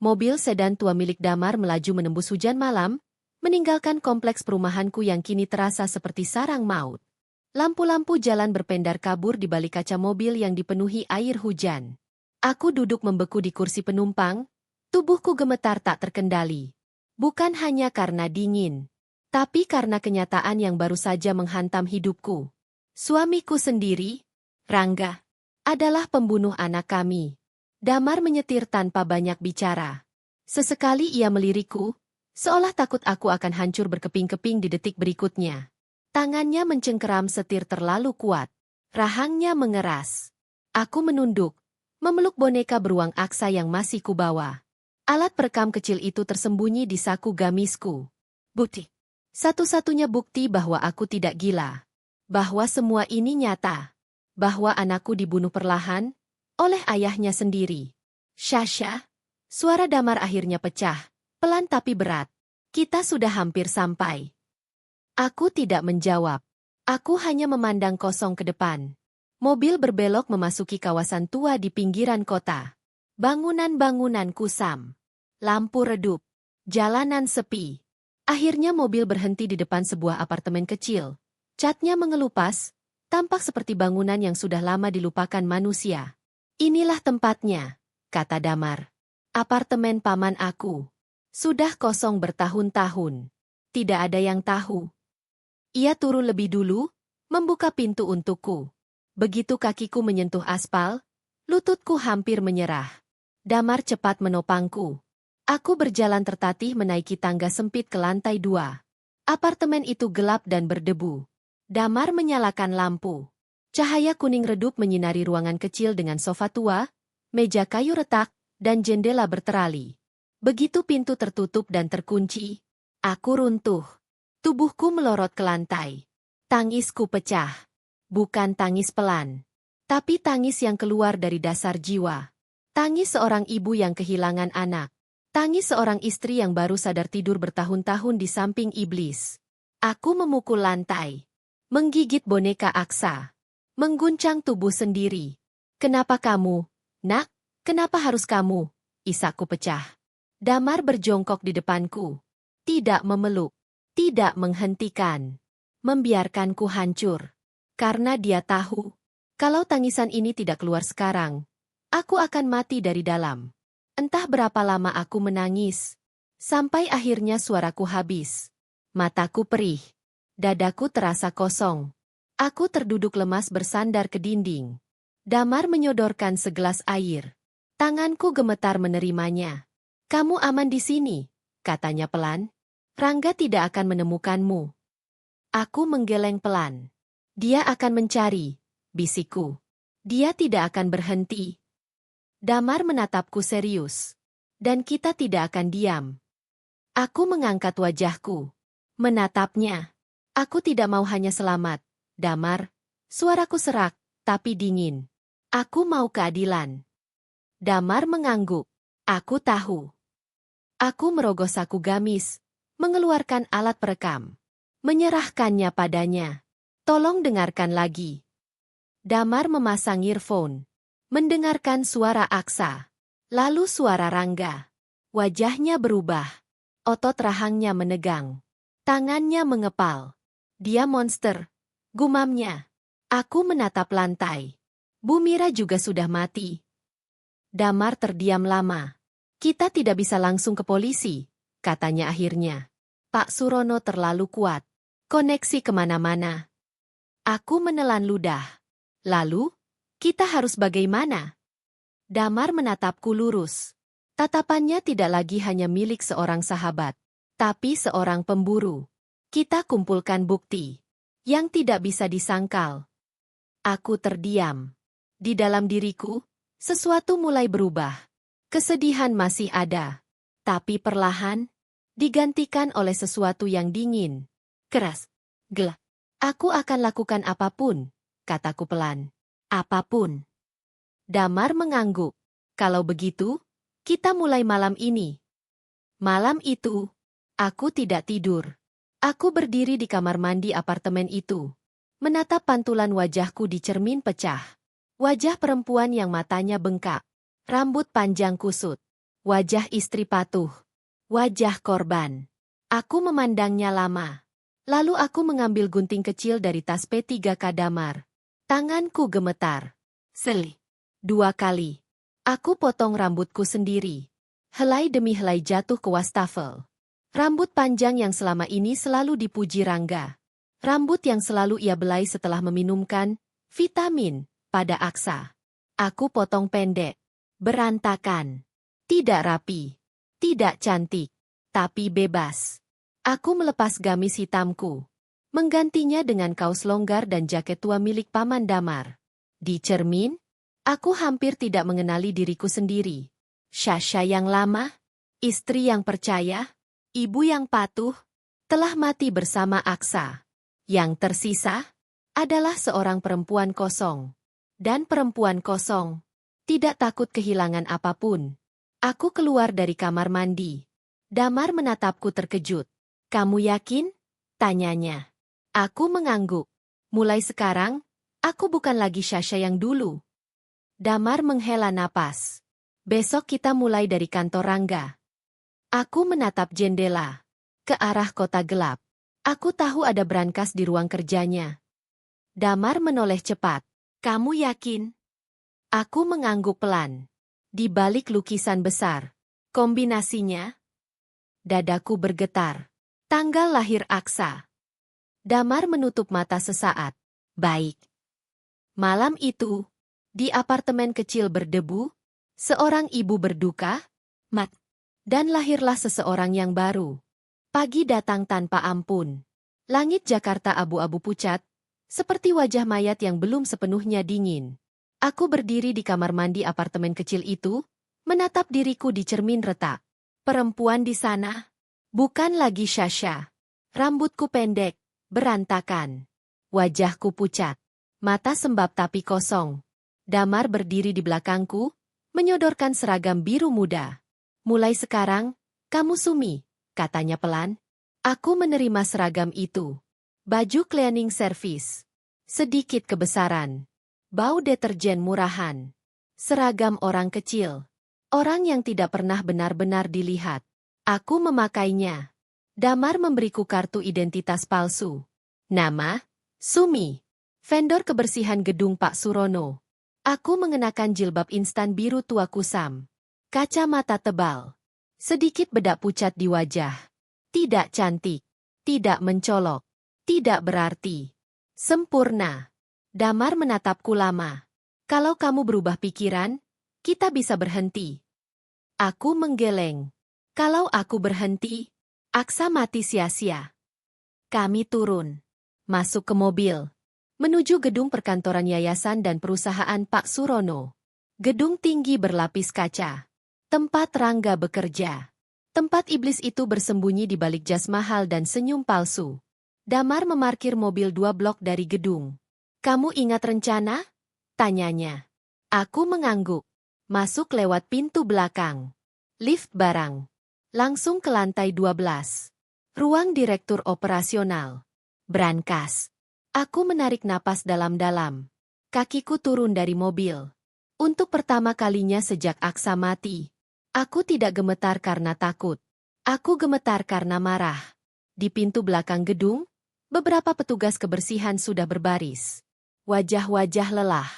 Mobil sedan tua milik Damar melaju menembus hujan malam, meninggalkan kompleks perumahanku yang kini terasa seperti sarang maut. Lampu-lampu jalan berpendar kabur di balik kaca mobil yang dipenuhi air hujan. Aku duduk membeku di kursi penumpang, tubuhku gemetar tak terkendali. Bukan hanya karena dingin, tapi karena kenyataan yang baru saja menghantam hidupku. Suamiku sendiri, Rangga, adalah pembunuh anak kami. Damar menyetir tanpa banyak bicara. Sesekali ia melirikku, seolah takut aku akan hancur berkeping-keping di detik berikutnya. Tangannya mencengkeram setir terlalu kuat. Rahangnya mengeras. Aku menunduk, memeluk boneka beruang aksa yang masih kubawa. Alat perekam kecil itu tersembunyi di saku gamisku. Bukti. Satu-satunya bukti bahwa aku tidak gila. Bahwa semua ini nyata. Bahwa anakku dibunuh perlahan oleh ayahnya sendiri. Sasha, suara Damar akhirnya pecah, pelan tapi berat. Kita sudah hampir sampai. Aku tidak menjawab. Aku hanya memandang kosong ke depan. Mobil berbelok memasuki kawasan tua di pinggiran kota. Bangunan-bangunan kusam. Lampu redup. Jalanan sepi. Akhirnya mobil berhenti di depan sebuah apartemen kecil. Catnya mengelupas, tampak seperti bangunan yang sudah lama dilupakan manusia. Inilah tempatnya, kata Damar. Apartemen paman aku. Sudah kosong bertahun-tahun. Tidak ada yang tahu. Ia turun lebih dulu, membuka pintu untukku. Begitu kakiku menyentuh aspal, lututku hampir menyerah. Damar cepat menopangku. Aku berjalan tertatih menaiki tangga sempit ke lantai 2. Apartemen itu gelap dan berdebu. Damar menyalakan lampu. Cahaya kuning redup menyinari ruangan kecil dengan sofa tua, meja kayu retak, dan jendela berterali. Begitu pintu tertutup dan terkunci, aku runtuh. Tubuhku melorot ke lantai. Tangisku pecah. Bukan tangis pelan, tapi tangis yang keluar dari dasar jiwa. Tangis seorang ibu yang kehilangan anak. Tangis seorang istri yang baru sadar tidur bertahun-tahun di samping iblis. Aku memukul lantai. Menggigit boneka aksa. Mengguncang tubuh sendiri. Kenapa kamu, nak? Kenapa harus kamu? Isakku pecah. Damar berjongkok di depanku. Tidak memeluk. Tidak menghentikan. Membiarkanku hancur. Karena dia tahu, kalau tangisan ini tidak keluar sekarang, aku akan mati dari dalam. Entah berapa lama aku menangis. Sampai akhirnya suaraku habis. Mataku perih. Dadaku terasa kosong. Aku terduduk lemas bersandar ke dinding. Damar menyodorkan segelas air. Tanganku gemetar menerimanya. Kamu aman di sini, katanya pelan. Rangga tidak akan menemukanmu. Aku menggeleng pelan. Dia akan mencari, bisikku. Dia tidak akan berhenti. Damar menatapku serius. Dan kita tidak akan diam. Aku mengangkat wajahku. Menatapnya. Aku tidak mau hanya selamat, Damar. Suaraku serak, tapi dingin. Aku mau keadilan. Damar mengangguk. Aku tahu. Aku merogoh saku gamis. Mengeluarkan alat perekam. Menyerahkannya padanya. Tolong dengarkan lagi. Damar memasang earphone. Mendengarkan suara aksa. Lalu suara Rangga. Wajahnya berubah. Otot rahangnya menegang. Tangannya mengepal. Dia monster. Gumamnya. Aku menatap lantai. Bu Mira juga sudah mati. Damar terdiam lama. Kita tidak bisa langsung ke polisi, katanya akhirnya. Pak Surono terlalu kuat. Koneksi kemana-mana. Aku menelan ludah. Lalu, kita harus bagaimana? Damar menatapku lurus. Tatapannya tidak lagi hanya milik seorang sahabat, tapi seorang pemburu. Kita kumpulkan bukti yang tidak bisa disangkal. Aku terdiam. Di dalam diriku, sesuatu mulai berubah. Kesedihan masih ada, tapi perlahan digantikan oleh sesuatu yang dingin, keras, gelap. Aku akan lakukan apapun, kataku pelan. Apapun. Damar mengangguk. Kalau begitu, kita mulai malam ini. Malam itu, aku tidak tidur. Aku berdiri di kamar mandi apartemen itu, menatap pantulan wajahku di cermin pecah. Wajah perempuan yang matanya bengkak. Rambut panjang kusut. Wajah istri patuh. Wajah korban. Aku memandangnya lama. Lalu aku mengambil gunting kecil dari tas P3K Damar. Tanganku gemetar. Seli. 2 kali. Aku potong rambutku sendiri. Helai demi helai jatuh ke wastafel. Rambut panjang yang selama ini selalu dipuji Rangga. Rambut yang selalu ia belai setelah meminumkan vitamin pada Aksa. Aku potong pendek. Berantakan. Tidak rapi. Tidak cantik. Tapi bebas. Aku melepas gamis hitamku. Menggantinya dengan kaos longgar dan jaket tua milik Paman Damar. Di cermin, aku hampir tidak mengenali diriku sendiri. Sasha yang lama, istri yang percaya, ibu yang patuh, telah mati bersama Aksa. Yang tersisa adalah seorang perempuan kosong. Dan perempuan kosong tidak takut kehilangan apapun. Aku keluar dari kamar mandi. Damar menatapku terkejut. "Kamu yakin?" tanyanya. Aku mengangguk. Mulai sekarang, aku bukan lagi Sasha yang dulu. Damar menghela napas. "Besok kita mulai dari kantor Rangga." Aku menatap jendela. Ke arah kota gelap. Aku tahu ada brankas di ruang kerjanya. Damar menoleh cepat. "Kamu yakin?" Aku mengangguk pelan. Di balik lukisan besar. Kombinasinya? Dadaku bergetar. Tanggal lahir Aksa. Damar menutup mata sesaat. "Baik." Malam itu, di apartemen kecil berdebu, seorang ibu berduka, dan lahirlah seseorang yang baru. Pagi datang tanpa ampun. Langit Jakarta abu-abu pucat, seperti wajah mayat yang belum sepenuhnya dingin. Aku berdiri di kamar mandi apartemen kecil itu, menatap diriku di cermin retak. Perempuan di sana, bukan lagi Sasha. Rambutku pendek, berantakan. Wajahku pucat. Mata sembab tapi kosong. Damar berdiri di belakangku, menyodorkan seragam biru muda. "Mulai sekarang, kamu Sumi," katanya pelan. Aku menerima seragam itu. Baju cleaning service. Sedikit kebesaran. Bau deterjen murahan. Seragam orang kecil. Orang yang tidak pernah benar-benar dilihat. Aku memakainya. Damar memberiku kartu identitas palsu. Nama, Sumi. Vendor kebersihan gedung Pak Surono. Aku mengenakan jilbab instan biru tua kusam. Kacamata tebal. Sedikit bedak pucat di wajah. Tidak cantik. Tidak mencolok. Tidak berarti. Sempurna. Damar menatapku lama. "Kalau kamu berubah pikiran, kita bisa berhenti." Aku menggeleng. Kalau aku berhenti, Aksa mati sia-sia. Kami turun. Masuk ke mobil. Menuju gedung perkantoran yayasan dan perusahaan Pak Surono. Gedung tinggi berlapis kaca. Tempat Rangga bekerja. Tempat iblis itu bersembunyi di balik jas mahal dan senyum palsu. Damar memarkir mobil 2 blok dari gedung. "Kamu ingat rencana?" tanyanya. Aku mengangguk. Masuk lewat pintu belakang. Lift barang. Langsung ke lantai 12. Ruang direktur operasional. Brankas. Aku menarik napas dalam-dalam. Kakiku turun dari mobil. Untuk pertama kalinya sejak Aksa mati, aku tidak gemetar karena takut. Aku gemetar karena marah. Di pintu belakang gedung, beberapa petugas kebersihan sudah berbaris. Wajah-wajah lelah.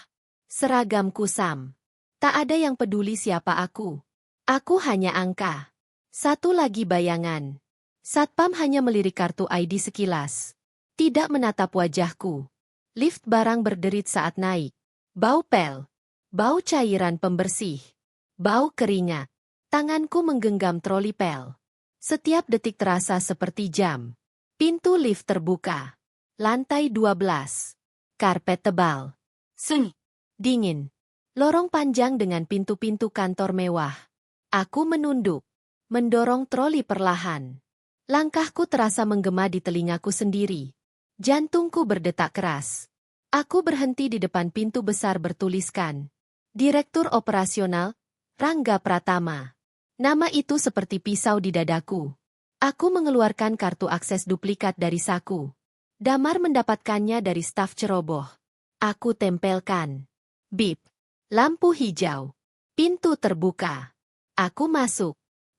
Seragam kusam. Tak ada yang peduli siapa aku. Aku hanya angka. Satu lagi bayangan. Satpam hanya melirik kartu ID sekilas. Tidak menatap wajahku. Lift barang berderit saat naik. Bau pel. Bau cairan pembersih. Bau keringat. Tanganku menggenggam troli pel. Setiap detik terasa seperti jam. Pintu lift terbuka. Lantai 12. Karpet tebal. Sunyi. Dingin. Lorong panjang dengan pintu-pintu kantor mewah. Aku menunduk. Mendorong troli perlahan. Langkahku terasa menggema di telingaku sendiri. Jantungku berdetak keras. Aku berhenti di depan pintu besar bertuliskan Direktur Operasional, Rangga Pratama. Nama itu seperti pisau di dadaku. Aku mengeluarkan kartu akses duplikat dari saku. Damar mendapatkannya dari staf ceroboh. Aku tempelkan. Bip. Lampu hijau. Pintu terbuka. Aku masuk.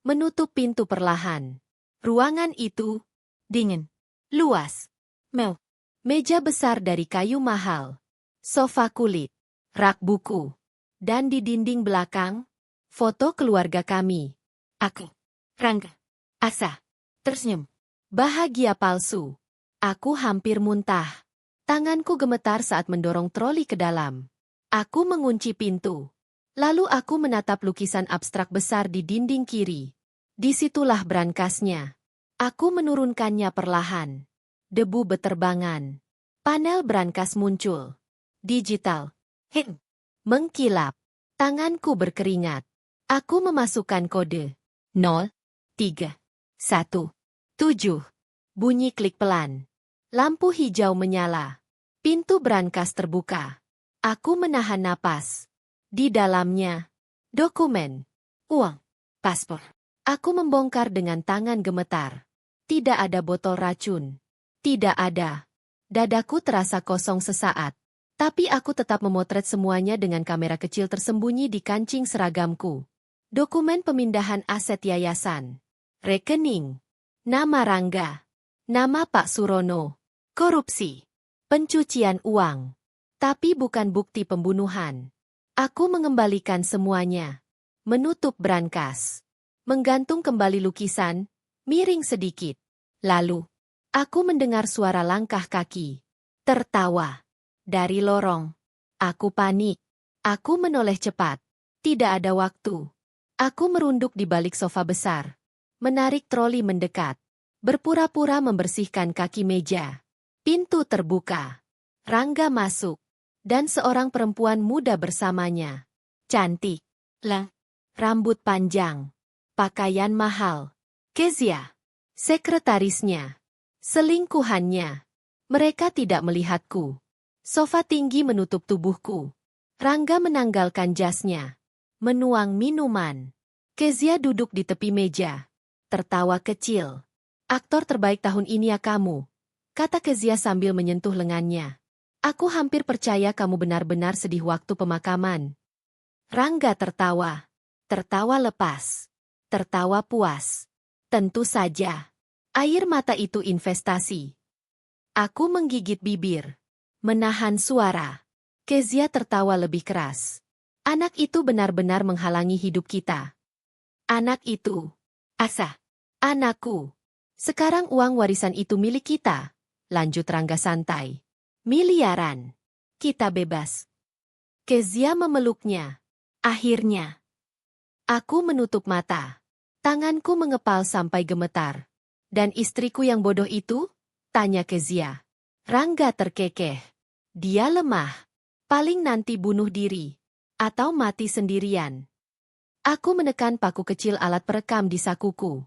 Menutup pintu perlahan. Ruangan itu dingin, luas, mewah. Meja besar dari kayu mahal, sofa kulit, rak buku, dan di dinding belakang, foto keluarga kami. Aku, Rangga, Asa, tersenyum. Bahagia palsu. Aku hampir muntah. Tanganku gemetar saat mendorong troli ke dalam. Aku mengunci pintu. Lalu aku menatap lukisan abstrak besar di dinding kiri. Disitulah brankasnya. Aku menurunkannya perlahan. Debu beterbangan. Panel brankas muncul. Digital. Mengkilap. Tanganku berkeringat. Aku memasukkan kode. 0, 3, 1, 7. Bunyi klik pelan. Lampu hijau menyala. Pintu brankas terbuka. Aku menahan napas. Di dalamnya, dokumen, uang, paspor. Aku membongkar dengan tangan gemetar. Tidak ada botol racun. Tidak ada. Dadaku terasa kosong sesaat. Tapi aku tetap memotret semuanya dengan kamera kecil tersembunyi di kancing seragamku. Dokumen pemindahan aset yayasan. Rekening. Nama Rangga. Nama Pak Surono. Korupsi. Pencucian uang. Tapi bukan bukti pembunuhan. Aku mengembalikan semuanya. Menutup brankas. Menggantung kembali lukisan, miring sedikit. Lalu, aku mendengar suara langkah kaki. Tertawa. Dari lorong. Aku panik. Aku menoleh cepat. Tidak ada waktu. Aku merunduk di balik sofa besar. Menarik troli mendekat. Berpura-pura membersihkan kaki meja. Pintu terbuka. Rangga masuk. Dan seorang perempuan muda bersamanya. Cantik. Rambut panjang. Pakaian mahal. Kezia. Sekretarisnya. Selingkuhannya. Mereka tidak melihatku. Sofa tinggi menutup tubuhku. Rangga menanggalkan jasnya. Menuang minuman. Kezia duduk di tepi meja. Tertawa kecil. Aktor terbaik tahun ini ya kamu, kata Kezia sambil menyentuh lengannya. Aku hampir percaya kamu benar-benar sedih waktu pemakaman. Rangga tertawa. Tertawa lepas. Tertawa puas. Tentu saja. Air mata itu investasi. Aku menggigit bibir. Menahan suara. Kezia tertawa lebih keras. Anak itu benar-benar menghalangi hidup kita. Anak itu. Asa. Anakku. Sekarang uang warisan itu milik kita. Lanjut Rangga santai. Miliaran. Kita bebas. Kezia memeluknya. Akhirnya. Aku menutup mata. Tanganku mengepal sampai gemetar. Dan istriku yang bodoh itu? Tanya Kezia. Rangga terkekeh. Dia lemah. Paling nanti bunuh diri. Atau mati sendirian. Aku menekan paku kecil alat perekam di sakuku.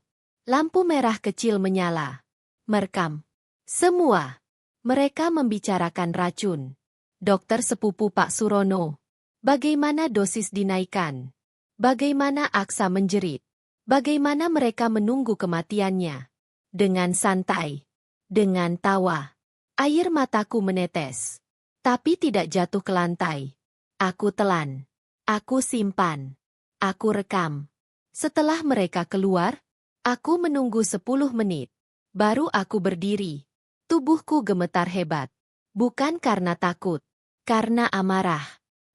Lampu merah kecil menyala. Merekam. Semua. Mereka membicarakan racun. Dokter sepupu Pak Surono. Bagaimana dosis dinaikkan? Bagaimana Aksa menjerit? Bagaimana mereka menunggu kematiannya? Dengan santai. Dengan tawa. Air mataku menetes. Tapi tidak jatuh ke lantai. Aku telan. Aku simpan. Aku rekam. Setelah mereka keluar, aku menunggu 10 menit. Baru aku berdiri. Tubuhku gemetar hebat. Bukan karena takut. Karena amarah.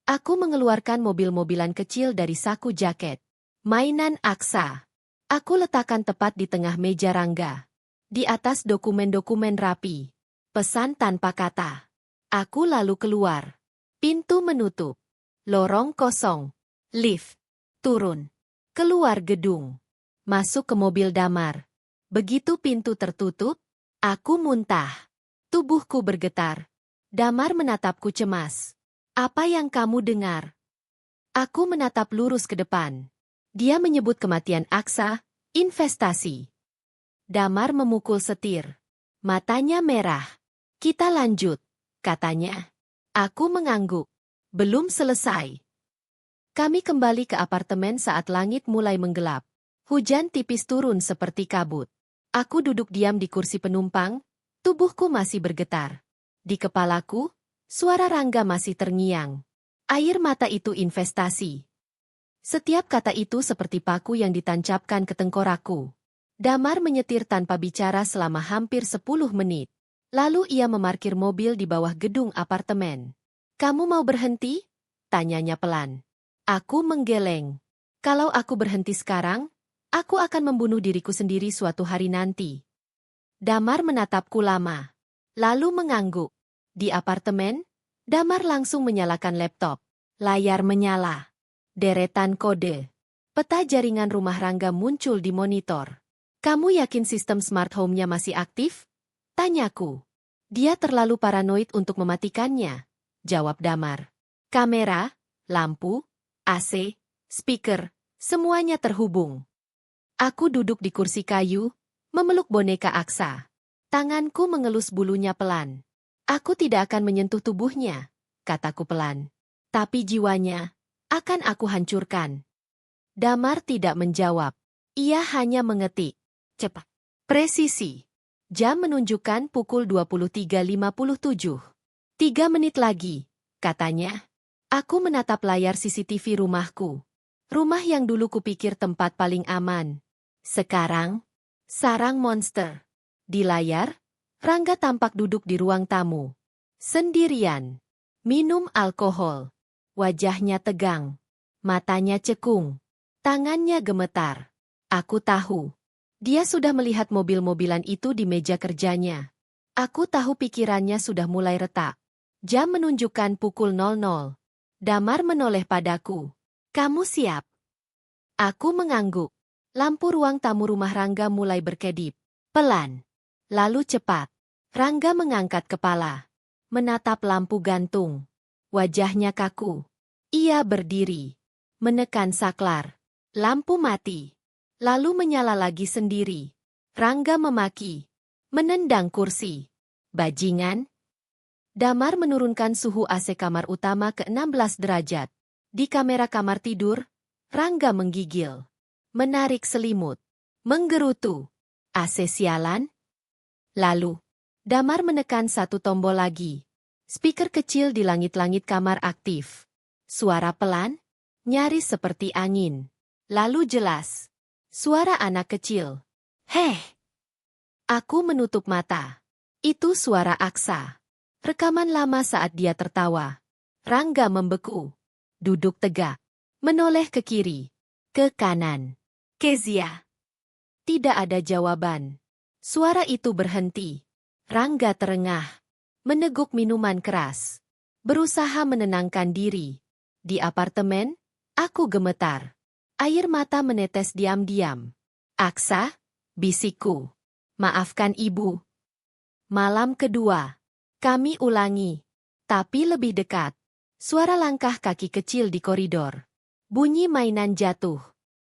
Aku mengeluarkan mobil-mobilan kecil dari saku jaket. Mainan Aksa. Aku letakkan tepat di tengah meja Rangga. Di atas dokumen-dokumen rapi. Pesan tanpa kata. Aku lalu keluar. Pintu menutup. Lorong kosong. Lift. Turun. Keluar gedung. Masuk ke mobil damar. Begitu pintu tertutup, aku muntah. Tubuhku bergetar. Damar menatapku cemas. Apa yang kamu dengar? Aku menatap lurus ke depan. Dia menyebut kematian Aksa, investasi. Damar memukul setir. Matanya merah. Kita lanjut, katanya. Aku mengangguk. Belum selesai. Kami kembali ke apartemen saat langit mulai menggelap. Hujan tipis turun seperti kabut. Aku duduk diam di kursi penumpang, tubuhku masih bergetar. Di kepalaku, suara Rangga masih terngiang. Air mata itu investasi. Setiap kata itu seperti paku yang ditancapkan ke tengkorakku. Damar menyetir tanpa bicara selama hampir 10 menit. Lalu ia memarkir mobil di bawah gedung apartemen. "Kamu mau berhenti?" tanyanya pelan. Aku menggeleng. Kalau aku berhenti sekarang, aku akan membunuh diriku sendiri suatu hari nanti. Damar menatapku lama. Lalu mengangguk. Di apartemen, Damar langsung menyalakan laptop. Layar menyala. Deretan kode. Peta jaringan rumah Rangga muncul di monitor. "Kamu yakin sistem smart home-nya masih aktif?" tanyaku. "Dia terlalu paranoid untuk mematikannya," jawab Damar. "Kamera, lampu, AC, speaker, semuanya terhubung." Aku duduk di kursi kayu, memeluk boneka Aksa. Tanganku mengelus bulunya pelan. "Aku tidak akan menyentuh tubuhnya," kataku pelan. "Tapi jiwanya akan aku hancurkan." Damar tidak menjawab. Ia hanya mengetik. Cepat. Presisi. Jam menunjukkan pukul 23.57. 3 menit lagi, katanya. Aku menatap layar CCTV rumahku. Rumah yang dulu kupikir tempat paling aman. Sekarang, sarang monster. Di layar, Rangga tampak duduk di ruang tamu. Sendirian. Minum alkohol. Wajahnya tegang. Matanya cekung. Tangannya gemetar. Aku tahu. Dia sudah melihat mobil-mobilan itu di meja kerjanya. Aku tahu pikirannya sudah mulai retak. Jam menunjukkan pukul 00. Damar menoleh padaku. "Kamu siap?" Aku mengangguk. Lampu ruang tamu rumah Rangga mulai berkedip. Pelan. Lalu cepat. Rangga mengangkat kepala. Menatap lampu gantung. Wajahnya kaku. Ia berdiri. Menekan saklar. Lampu mati. Lalu menyala lagi sendiri. Rangga memaki. Menendang kursi. "Bajingan." Damar menurunkan suhu AC kamar utama ke 16 derajat. Di kamera kamar tidur, Rangga menggigil. Menarik selimut. Menggerutu. "AC sialan?" Lalu, Damar menekan satu tombol lagi. Speaker kecil di langit-langit kamar aktif. Suara pelan, nyaris seperti angin. Lalu jelas. Suara anak kecil. "Heh!" Aku menutup mata. Itu suara Aksa. Rekaman lama saat dia tertawa. Rangga membeku. Duduk tegak. Menoleh ke kiri. Ke kanan. "Kezia." Tidak ada jawaban. Suara itu berhenti. Rangga terengah. Meneguk minuman keras. Berusaha menenangkan diri. Di apartemen, aku gemetar. Air mata menetes diam-diam. "Aksa," bisikku. "Maafkan ibu." Malam kedua. Kami ulangi. Tapi lebih dekat. Suara langkah kaki kecil di koridor. Bunyi mainan jatuh.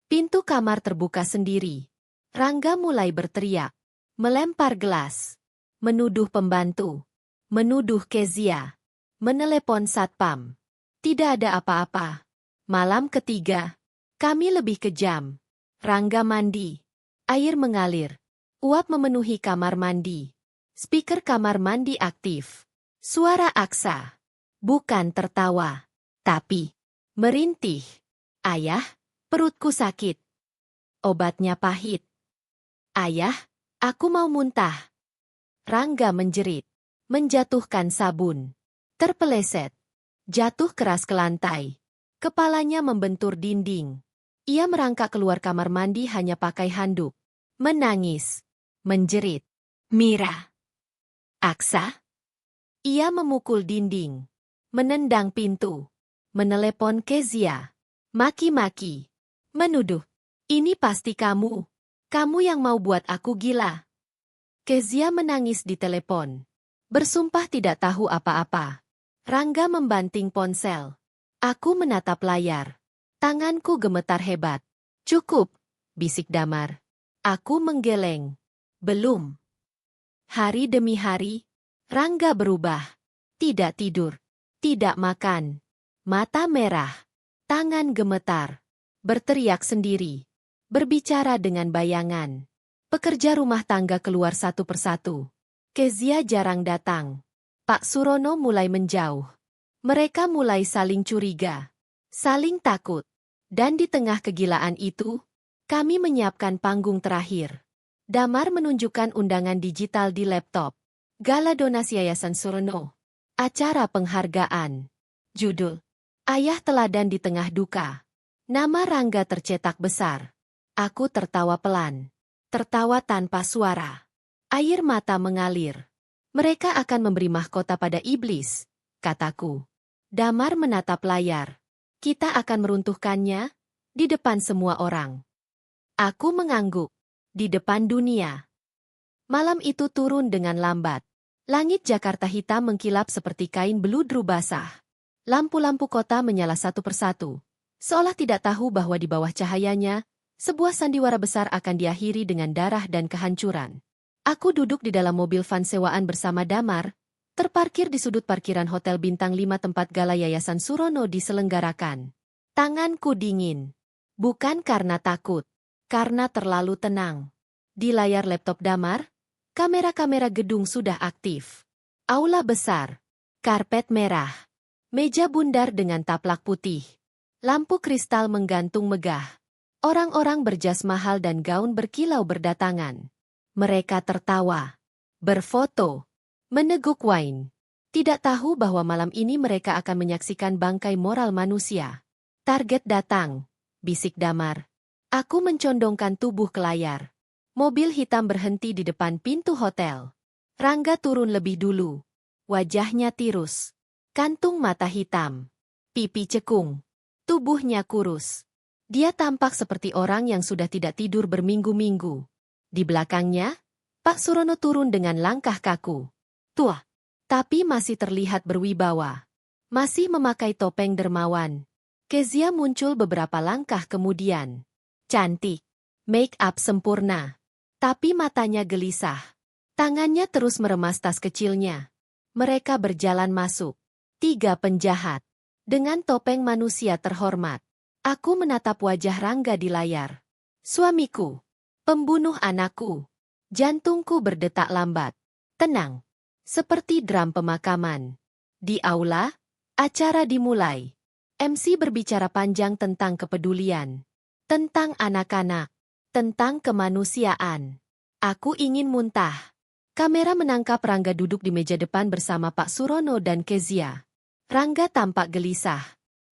Pintu kamar terbuka sendiri. Rangga mulai berteriak. Melempar gelas. Menuduh pembantu. Menuduh Kezia. Menelepon satpam. Tidak ada apa-apa. Malam ketiga. Kami lebih kejam. Rangga mandi. Air mengalir. Uap memenuhi kamar mandi. Speaker kamar mandi aktif. Suara Aksa. Bukan tertawa. Tapi merintih. "Ayah, perutku sakit. Obatnya pahit. Ayah, aku mau muntah." Rangga menjerit. Menjatuhkan sabun. Terpeleset. Jatuh keras ke lantai. Kepalanya membentur dinding. Ia merangkak keluar kamar mandi hanya pakai handuk. Menangis. Menjerit. "Mira." "Aksa?" Ia memukul dinding. Menendang pintu. Menelepon Kezia. Maki-maki. Menuduh. "Ini pasti kamu. Kamu yang mau buat aku gila." Kezia menangis di telepon. Bersumpah tidak tahu apa-apa. Rangga membanting ponsel. Aku menatap layar. Tanganku gemetar hebat. "Cukup," bisik Damar. Aku menggeleng. "Belum." Hari demi hari, Rangga berubah. Tidak tidur. Tidak makan. Mata merah. Tangan gemetar. Berteriak sendiri. Berbicara dengan bayangan. Pekerja rumah tangga keluar satu persatu. Kezia jarang datang. Pak Surono mulai menjauh. Mereka mulai saling curiga. Saling takut. Dan di tengah kegilaan itu, kami menyiapkan panggung terakhir. Damar menunjukkan undangan digital di laptop. Gala donasi Yayasan Surono. Acara penghargaan. Judul, Ayah Teladan di Tengah Duka. Nama Rangga tercetak besar. Aku tertawa pelan. Tertawa tanpa suara. Air mata mengalir. Mereka akan memberi mahkota pada iblis, kataku. Damar menatap layar. Kita akan meruntuhkannya di depan semua orang. Aku mengangguk. Di depan dunia. Malam itu turun dengan lambat. Langit Jakarta hitam mengkilap seperti kain beludru basah. Lampu-lampu kota menyala satu persatu. Seolah tidak tahu bahwa di bawah cahayanya, sebuah sandiwara besar akan diakhiri dengan darah dan kehancuran. Aku duduk di dalam mobil van sewaan bersama Damar, terparkir di sudut parkiran Hotel Bintang 5 tempat gala Yayasan Surono diselenggarakan. Tanganku dingin. Bukan karena takut, karena terlalu tenang. Di layar laptop Damar, kamera-kamera gedung sudah aktif. Aula besar, karpet merah, meja bundar dengan taplak putih. Lampu kristal menggantung megah. Orang-orang berjas mahal dan gaun berkilau berdatangan. Mereka tertawa, berfoto, meneguk wine. Tidak tahu bahwa malam ini mereka akan menyaksikan bangkai moral manusia. Target datang, bisik Damar. Aku mencondongkan tubuh ke layar. Mobil hitam berhenti di depan pintu hotel. Rangga turun lebih dulu. Wajahnya tirus. Kantung mata hitam. Pipi cekung. Tubuhnya kurus. Dia tampak seperti orang yang sudah tidak tidur berminggu-minggu. Di belakangnya, Pak Surono turun dengan langkah kaku. Tua, tapi masih terlihat berwibawa. Masih memakai topeng dermawan. Kezia muncul beberapa langkah kemudian. Cantik. Make up sempurna. Tapi matanya gelisah. Tangannya terus meremas tas kecilnya. Mereka berjalan masuk. 3 penjahat. Dengan topeng manusia terhormat. Aku menatap wajah Rangga di layar. Suamiku. Pembunuh anakku. Jantungku berdetak lambat. Tenang. Seperti drum pemakaman. Di aula, acara dimulai. MC berbicara panjang tentang kepedulian. Tentang anak-anak. Tentang kemanusiaan. Aku ingin muntah. Kamera menangkap Rangga duduk di meja depan bersama Pak Surono dan Kezia. Rangga tampak gelisah.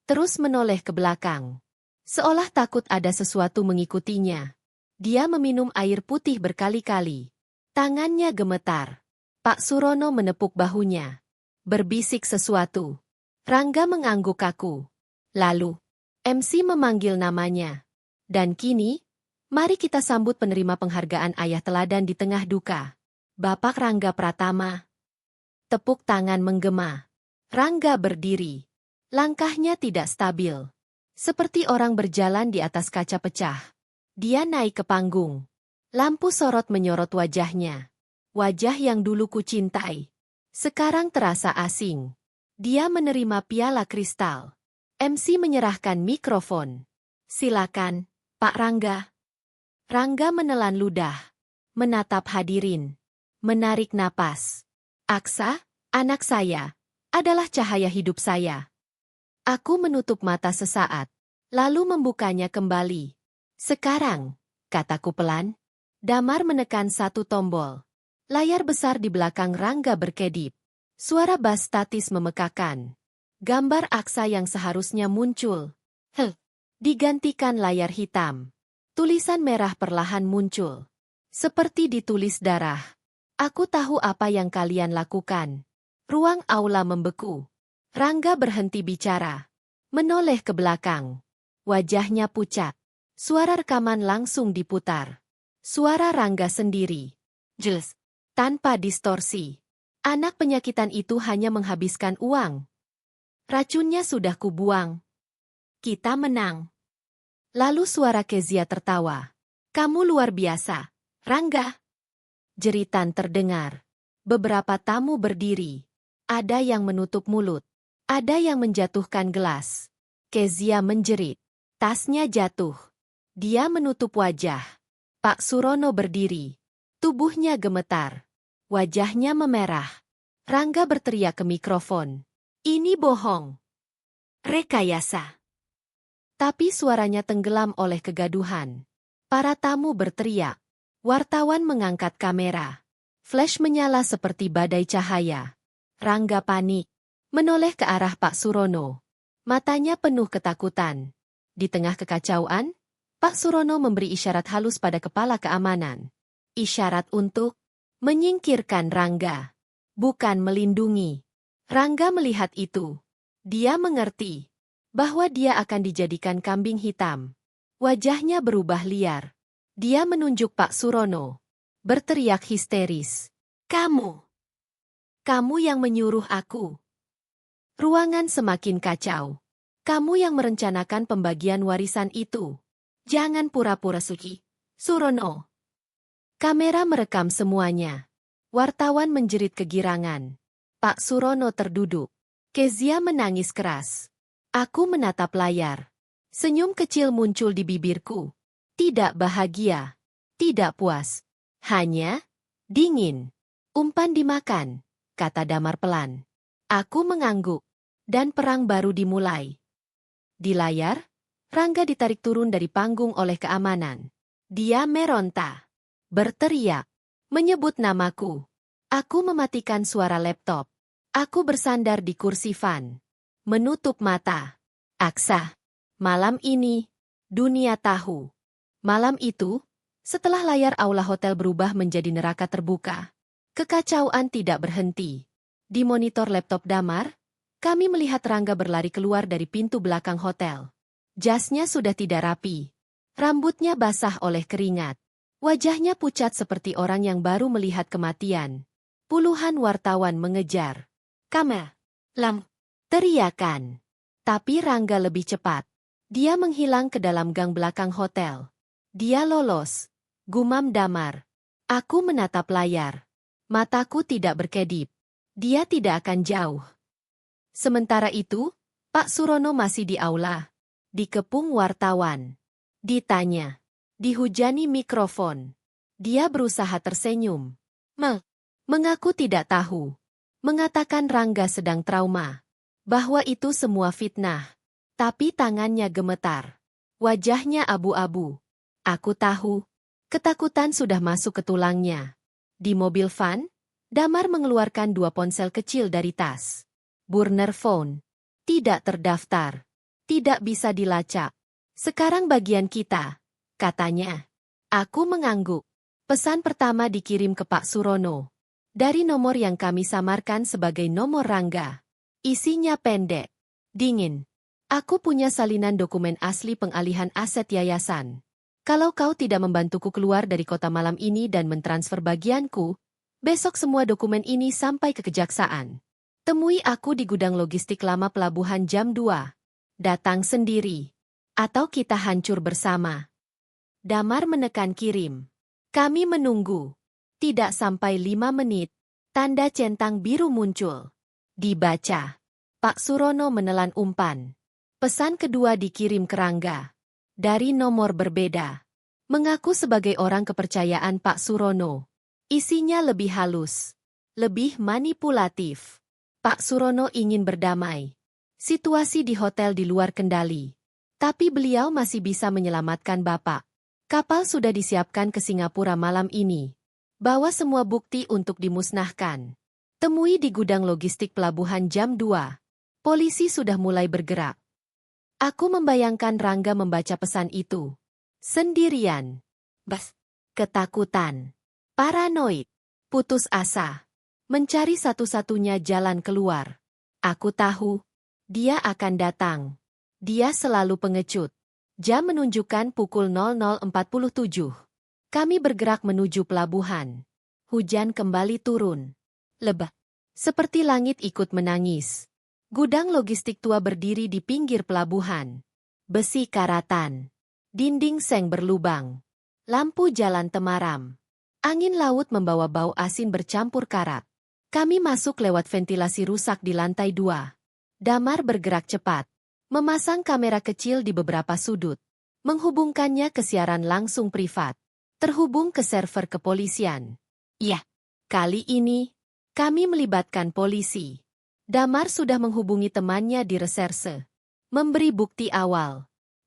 Terus menoleh ke belakang. Seolah takut ada sesuatu mengikutinya. Dia meminum air putih berkali-kali. Tangannya gemetar. Pak Surono menepuk bahunya. Berbisik sesuatu. Rangga mengangguk kaku. Lalu, MC memanggil namanya. Dan kini, mari kita sambut penerima penghargaan Ayah Teladan di Tengah Duka. Bapak Rangga Pratama. Tepuk tangan menggema. Rangga berdiri. Langkahnya tidak stabil. Seperti orang berjalan di atas kaca pecah. Dia naik ke panggung. Lampu sorot menyorot wajahnya. Wajah yang dulu kucintai. Sekarang terasa asing. Dia menerima piala kristal. MC menyerahkan mikrofon. Silakan, Pak Rangga. Rangga menelan ludah. Menatap hadirin. Menarik napas. Aksa, anak saya, adalah cahaya hidup saya. Aku menutup mata sesaat. Lalu membukanya kembali. Sekarang, kataku pelan. Damar menekan satu tombol. Layar besar di belakang Rangga berkedip. Suara bas statis memekakan. Gambar Aksa yang seharusnya muncul. Digantikan layar hitam. Tulisan merah perlahan muncul. Seperti ditulis darah. Aku tahu apa yang kalian lakukan. Ruang aula membeku. Rangga berhenti bicara. Menoleh ke belakang. Wajahnya pucat. Suara rekaman langsung diputar. Suara Rangga sendiri. Jelas. Tanpa distorsi. Anak penyakitan itu hanya menghabiskan uang. Racunnya sudah kubuang. Kita menang. Lalu suara Kezia tertawa. Kamu luar biasa, Rangga. Jeritan terdengar. Beberapa tamu berdiri. Ada yang menutup mulut. Ada yang menjatuhkan gelas. Kezia menjerit. Tasnya jatuh. Dia menutup wajah. Pak Surono berdiri. Tubuhnya gemetar. Wajahnya memerah. Rangga berteriak ke mikrofon. Ini bohong. Rekayasa. Tapi suaranya tenggelam oleh kegaduhan. Para tamu berteriak. Wartawan mengangkat kamera. Flash menyala seperti badai cahaya. Rangga panik. Menoleh ke arah Pak Surono. Matanya penuh ketakutan. Di tengah kekacauan, Pak Surono memberi isyarat halus pada kepala keamanan. Isyarat untuk menyingkirkan Rangga. Bukan melindungi. Rangga melihat itu. Dia mengerti bahwa dia akan dijadikan kambing hitam. Wajahnya berubah liar. Dia menunjuk Pak Surono. Berteriak histeris. Kamu yang menyuruh aku. Ruangan semakin kacau. Kamu yang merencanakan pembagian warisan itu. Jangan pura-pura suci, Surono. Kamera merekam semuanya. Wartawan menjerit kegirangan. Pak Surono terduduk. Kezia menangis keras. Aku menatap layar. Senyum kecil muncul di bibirku. Tidak bahagia. Tidak puas. Hanya dingin. Umpan dimakan, kata Damar pelan. Aku mengangguk. Dan perang baru dimulai. Di layar, Rangga ditarik turun dari panggung oleh keamanan. Dia meronta. Berteriak. Menyebut namaku. Aku mematikan suara laptop. Aku bersandar di kursi van. Menutup mata. Aksa. Malam ini, dunia tahu. Malam itu, setelah layar aula hotel berubah menjadi neraka terbuka, kekacauan tidak berhenti. Di monitor laptop Damar, kami melihat Rangga berlari keluar dari pintu belakang hotel. Jasnya sudah tidak rapi. Rambutnya basah oleh keringat. Wajahnya pucat seperti orang yang baru melihat kematian. Puluhan wartawan mengejar. Lam. Teriakan. Tapi Rangga lebih cepat. Dia menghilang ke dalam gang belakang hotel. Dia lolos. Gumam Damar. Aku menatap layar. Mataku tidak berkedip. Dia tidak akan jauh. Sementara itu, Pak Surono masih di aula. Dikepung wartawan. Ditanya. Dihujani mikrofon. Dia berusaha tersenyum. Mengaku tidak tahu. Mengatakan Rangga sedang trauma. Bahwa itu semua fitnah. Tapi tangannya gemetar. Wajahnya abu-abu. Aku tahu. Ketakutan sudah masuk ke tulangnya. Di mobil van, Damar mengeluarkan 2 ponsel kecil dari tas. Burner phone. Tidak terdaftar. Tidak bisa dilacak. Sekarang bagian kita, katanya. Aku mengangguk. Pesan pertama dikirim ke Pak Surono. Dari nomor yang kami samarkan sebagai nomor Rangga. Isinya pendek. Dingin. Aku punya salinan dokumen asli pengalihan aset yayasan. Kalau kau tidak membantuku keluar dari kota malam ini dan mentransfer bagianku, besok semua dokumen ini sampai ke kejaksaan. Temui aku di gudang logistik lama pelabuhan jam 2. Datang sendiri. Atau kita hancur bersama. Damar menekan kirim. Kami menunggu. Tidak sampai 5 menit, tanda centang biru muncul. Dibaca. Pak Surono menelan umpan. Pesan kedua dikirim ke Rangga. Dari nomor berbeda. Mengaku sebagai orang kepercayaan Pak Surono. Isinya lebih halus. Lebih manipulatif. Pak Surono ingin berdamai. Situasi di hotel di luar kendali. Tapi beliau masih bisa menyelamatkan Bapak. Kapal sudah disiapkan ke Singapura malam ini. Bawa semua bukti untuk dimusnahkan. Temui di gudang logistik pelabuhan jam 2. Polisi sudah mulai bergerak. Aku membayangkan Rangga membaca pesan itu. Sendirian. Ketakutan. Paranoid. Putus asa. Mencari satu-satunya jalan keluar. Aku tahu. Dia akan datang. Dia selalu pengecut. Jam menunjukkan pukul 00.47. Kami bergerak menuju pelabuhan. Hujan kembali turun. Lebat. Seperti langit ikut menangis. Gudang logistik tua berdiri di pinggir pelabuhan. Besi karatan. Dinding seng berlubang. Lampu jalan temaram. Angin laut membawa bau asin bercampur karat. Kami masuk lewat ventilasi rusak di lantai 2. Damar bergerak cepat. Memasang kamera kecil di beberapa sudut. Menghubungkannya ke siaran langsung privat. Terhubung ke server kepolisian. Ya, kali ini, kami melibatkan polisi. Damar sudah menghubungi temannya di reserse. Memberi bukti awal.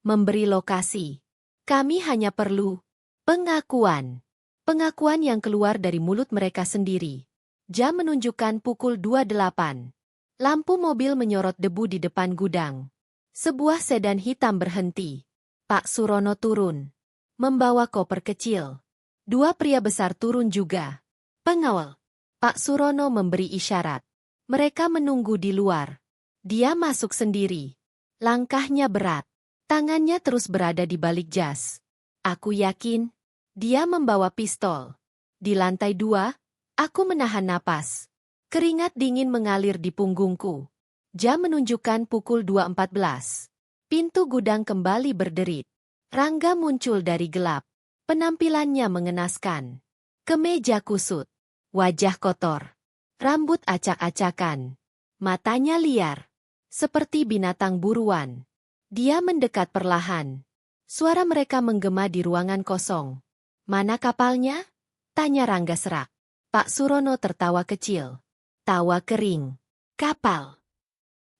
memberi lokasi. Kami hanya perlu pengakuan. Pengakuan yang keluar dari mulut mereka sendiri. Jam menunjukkan pukul 28. Lampu mobil menyorot debu di depan gudang. Sebuah sedan hitam berhenti. Pak Surono turun. Membawa koper kecil. Dua pria besar turun juga. Pengawal. Pak Surono memberi isyarat. Mereka menunggu di luar. Dia masuk sendiri. Langkahnya berat. Tangannya terus berada di balik jas. Aku yakin, dia membawa pistol. Di lantai 2, aku menahan napas. Keringat dingin mengalir di punggungku. Jam menunjukkan pukul 2.14. Pintu gudang kembali berderit. Rangga muncul dari gelap. Penampilannya mengenaskan. Kemeja kusut. Wajah kotor. Rambut acak-acakan. Matanya liar. Seperti binatang buruan. Dia mendekat perlahan. Suara mereka menggema di ruangan kosong. Mana kapalnya? Tanya Rangga serak. Pak Surono tertawa kecil. Tawa kering. Kapal.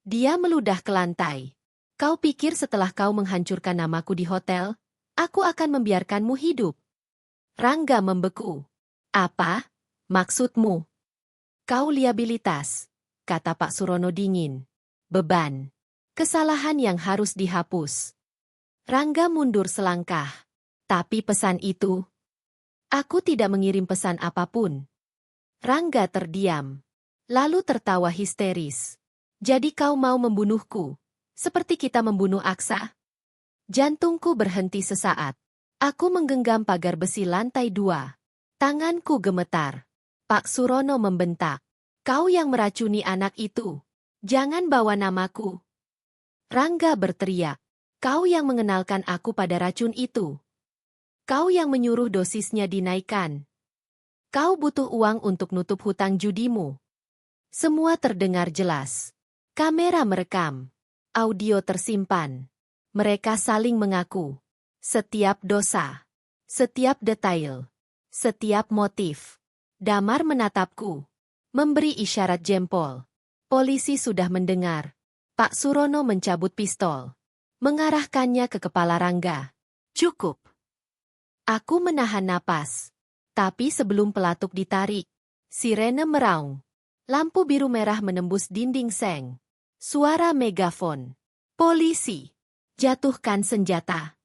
Dia meludah ke lantai. Kau pikir setelah kau menghancurkan namaku di hotel, aku akan membiarkanmu hidup? Rangga membeku. Apa? Maksudmu? Kau liabilitas, kata Pak Surono dingin. Beban. Kesalahan yang harus dihapus. Rangga mundur selangkah. Tapi pesan itu? Aku tidak mengirim pesan apapun. Rangga terdiam. Lalu tertawa histeris. Jadi kau mau membunuhku, seperti kita membunuh Aksa? Jantungku berhenti sesaat. Aku menggenggam pagar besi lantai 2. Tanganku gemetar. Pak Surono membentak. Kau yang meracuni anak itu. Jangan bawa namaku. Rangga berteriak. Kau yang mengenalkan aku pada racun itu. Kau yang menyuruh dosisnya dinaikkan. Kau butuh uang untuk nutup hutang judimu. Semua terdengar jelas. Kamera merekam. Audio tersimpan. Mereka saling mengaku. Setiap dosa. Setiap detail. Setiap motif. Damar menatapku. Memberi isyarat jempol. Polisi sudah mendengar. Pak Surono mencabut pistol. Mengarahkannya ke kepala Rangga. Cukup. Aku menahan napas. Tapi sebelum pelatuk ditarik, sirene meraung. Lampu biru merah menembus dinding seng. Suara megafon. Polisi. Jatuhkan senjata.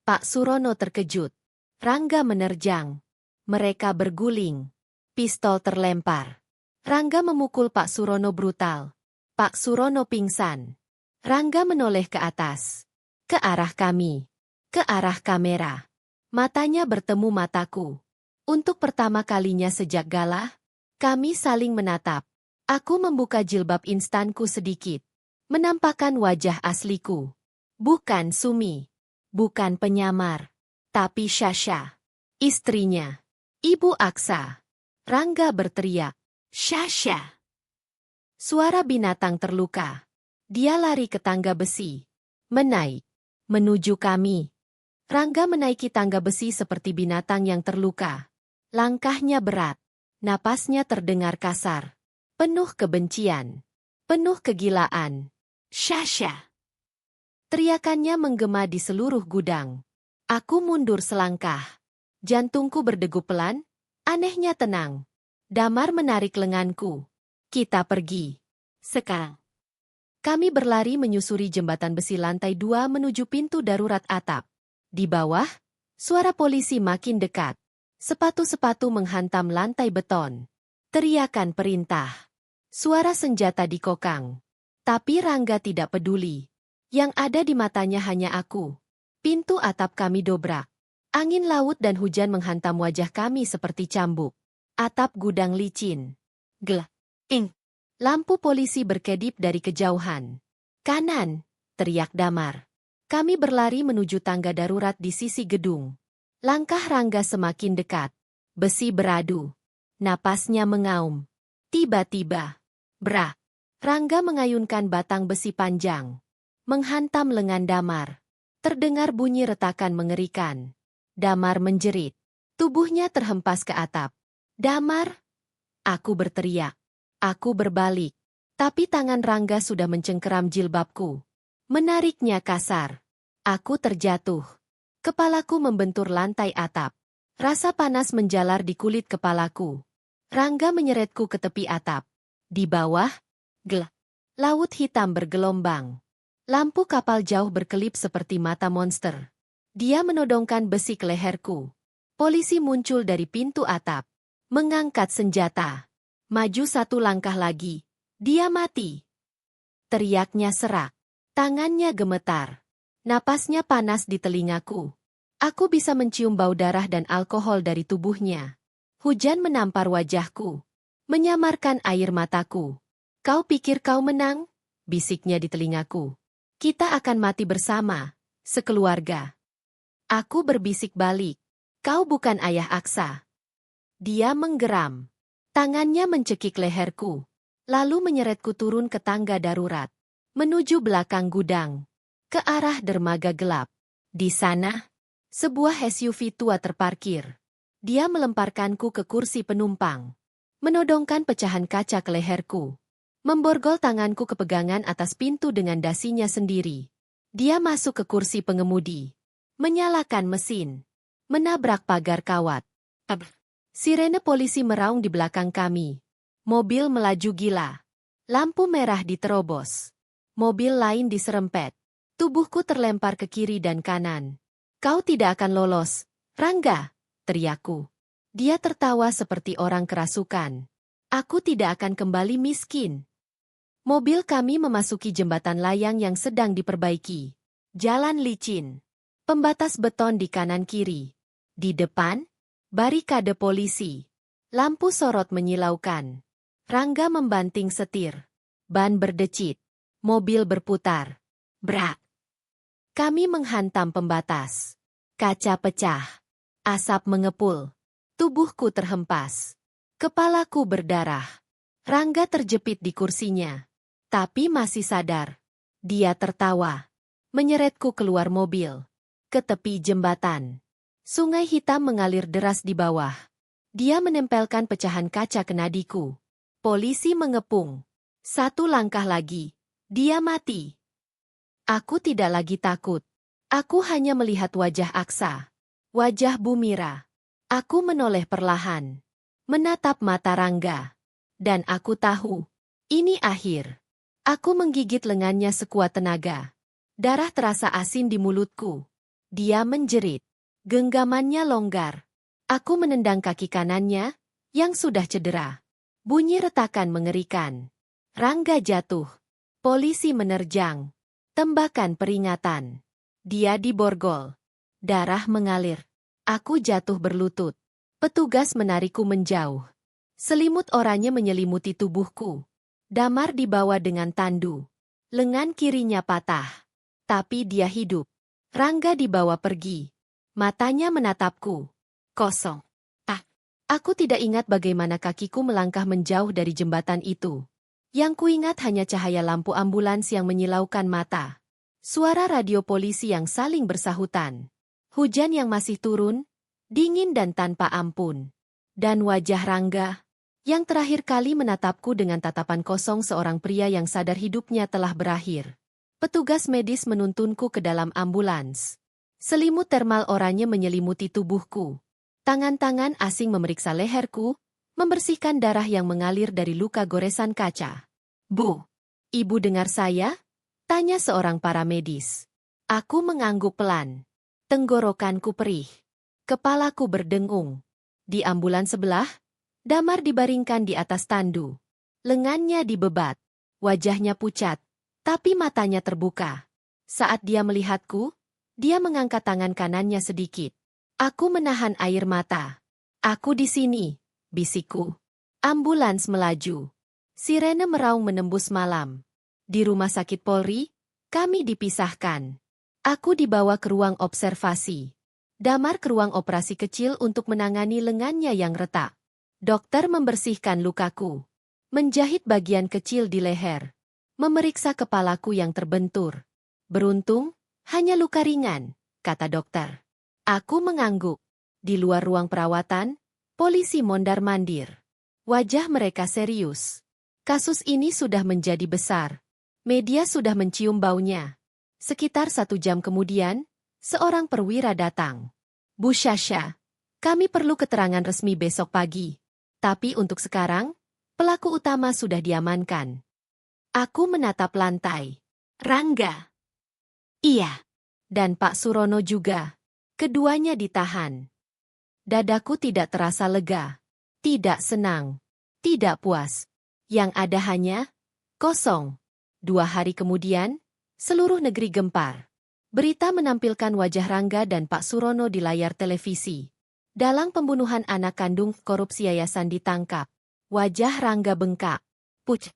Pak Surono terkejut. Rangga menerjang. Mereka berguling. Pistol terlempar. Rangga memukul Pak Surono brutal. Pak Surono pingsan. Rangga menoleh ke atas. Ke arah kami. Ke arah kamera. Matanya bertemu mataku. Untuk pertama kalinya sejak galah, kami saling menatap. Aku membuka jilbab instanku sedikit. Menampakkan wajah asliku. Bukan Sumi. Bukan penyamar. Tapi Sasha. Istrinya. Ibu Aksa. Rangga berteriak. Sasha. Suara binatang terluka. Dia lari ke tangga besi. Menaik. Menuju kami. Rangga menaiki tangga besi seperti binatang yang terluka. Langkahnya berat. Napasnya terdengar kasar. Penuh kebencian. Penuh kegilaan. Sasha. Teriakannya menggema di seluruh gudang. Aku mundur selangkah. Jantungku berdegup pelan. Anehnya tenang. Damar menarik lenganku. Kita pergi. Sekarang. Kami berlari menyusuri jembatan besi lantai 2 menuju pintu darurat atap. Di bawah, suara polisi makin dekat. Sepatu-sepatu menghantam lantai beton. Teriakan perintah. Suara senjata dikokang. Tapi Rangga tidak peduli. Yang ada di matanya hanya aku. Pintu atap kami dobrak. Angin laut dan hujan menghantam wajah kami seperti cambuk. Atap gudang licin. Glek. Ing. Lampu polisi berkedip dari kejauhan. Kanan, teriak Damar. Kami berlari menuju tangga darurat di sisi gedung. Langkah Rangga semakin dekat. Besi beradu. Napasnya mengaum. Tiba-tiba. Brak. Rangga mengayunkan batang besi panjang. Menghantam lengan Damar. Terdengar bunyi retakan mengerikan. Damar menjerit. Tubuhnya terhempas ke atap. Damar! Aku berteriak. Aku berbalik. Tapi tangan Rangga sudah mencengkeram jilbabku. Menariknya kasar. Aku terjatuh. Kepalaku membentur lantai atap. Rasa panas menjalar di kulit kepalaku. Rangga menyeretku ke tepi atap. Di bawah, laut hitam bergelombang. Lampu kapal jauh berkelip seperti mata monster. Dia menodongkan besi ke leherku. Polisi muncul dari pintu atap. Mengangkat senjata. Maju satu langkah lagi. Dia mati. Teriaknya serak. Tangannya gemetar. Napasnya panas di telingaku. Aku bisa mencium bau darah dan alkohol dari tubuhnya. Hujan menampar wajahku. Menyamarkan air mataku. Kau pikir kau menang? Bisiknya di telingaku. Kita akan mati bersama, sekeluarga. Aku berbisik balik. Kau bukan ayah Aksa. Dia menggeram. Tangannya mencekik leherku. Lalu menyeretku turun ke tangga darurat. Menuju belakang gudang. Ke arah dermaga gelap. Di sana, sebuah SUV tua terparkir. Dia melemparkanku ke kursi penumpang. Menodongkan pecahan kaca ke leherku. Memborgol tanganku ke pegangan atas pintu dengan dasinya sendiri. Dia masuk ke kursi pengemudi. Menyalakan mesin. Menabrak pagar kawat. Sirene polisi meraung di belakang kami. Mobil melaju gila. Lampu merah diterobos. Mobil lain diserempet. Tubuhku terlempar ke kiri dan kanan. Kau tidak akan lolos, Rangga, teriakku. Dia tertawa seperti orang kerasukan. Aku tidak akan kembali miskin. Mobil kami memasuki jembatan layang yang sedang diperbaiki. Jalan licin. Pembatas beton di kanan kiri. Di depan, barikade polisi. Lampu sorot menyilaukan. Rangga membanting setir. Ban berdecit. Mobil berputar. Brak. Kami menghantam pembatas. Kaca pecah. Asap mengepul. Tubuhku terhempas. Kepalaku berdarah. Rangga terjepit di kursinya. Tapi masih sadar. Dia tertawa. Menyeretku keluar mobil. Ke tepi jembatan. Sungai hitam mengalir deras di bawah. Dia menempelkan pecahan kaca ke nadiku. Polisi mengepung. Satu langkah lagi. Dia mati. Aku tidak lagi takut. Aku hanya melihat wajah Aksa. Wajah Bu Mira. Aku menoleh perlahan. Menatap mata Rangga. Dan aku tahu. Ini akhir. Aku menggigit lengannya sekuat tenaga. Darah terasa asin di mulutku. Dia menjerit. Genggamannya longgar. Aku menendang kaki kanannya, yang sudah cedera. Bunyi retakan mengerikan. Rangga jatuh. Polisi menerjang. Tembakan peringatan. Dia diborgol. Darah mengalir. Aku jatuh berlutut. Petugas menarikku menjauh. Selimut oranye menyelimuti tubuhku. Damar dibawa dengan tandu. Lengan kirinya patah. Tapi dia hidup. Rangga dibawa pergi. Matanya menatapku. Kosong. Aku tidak ingat bagaimana kakiku melangkah menjauh dari jembatan itu. Yang kuingat hanya cahaya lampu ambulans yang menyilaukan mata. Suara radio polisi yang saling bersahutan. Hujan yang masih turun, dingin dan tanpa ampun. Dan wajah Rangga, yang terakhir kali menatapku dengan tatapan kosong seorang pria yang sadar hidupnya telah berakhir. Petugas medis menuntunku ke dalam ambulans. Selimut termal oranye menyelimuti tubuhku. Tangan-tangan asing memeriksa leherku, membersihkan darah yang mengalir dari luka goresan kaca. Bu, ibu dengar saya? Tanya seorang paramedis. Aku mengangguk pelan. Tenggorokanku perih. Kepalaku berdengung. Di ambulans sebelah, Damar dibaringkan di atas tandu. Lengannya dibebat. Wajahnya pucat, tapi matanya terbuka. Saat dia melihatku, dia mengangkat tangan kanannya sedikit. Aku menahan air mata. Aku di sini, bisikku. Ambulans melaju. Sirene meraung menembus malam. Di rumah sakit Polri, kami dipisahkan. Aku dibawa ke ruang observasi. Damar ke ruang operasi kecil untuk menangani lengannya yang retak. Dokter membersihkan lukaku. Menjahit bagian kecil di leher. Memeriksa kepalaku yang terbentur. Beruntung, hanya luka ringan, kata dokter. Aku mengangguk. Di luar ruang perawatan, polisi mondar-mandir. Wajah mereka serius. Kasus ini sudah menjadi besar. Media sudah mencium baunya. Sekitar 1 jam kemudian, seorang perwira datang. Bu Shasha, kami perlu keterangan resmi besok pagi. Tapi untuk sekarang, pelaku utama sudah diamankan. Aku menatap lantai. Rangga. Iya. Dan Pak Surono juga. Keduanya ditahan. Dadaku tidak terasa lega. Tidak senang. Tidak puas. Yang ada hanya kosong. 2 hari kemudian, seluruh negeri gempar. Berita menampilkan wajah Rangga dan Pak Surono di layar televisi. Dalang pembunuhan anak kandung korupsi yayasan ditangkap. Wajah Rangga bengkak. Puc.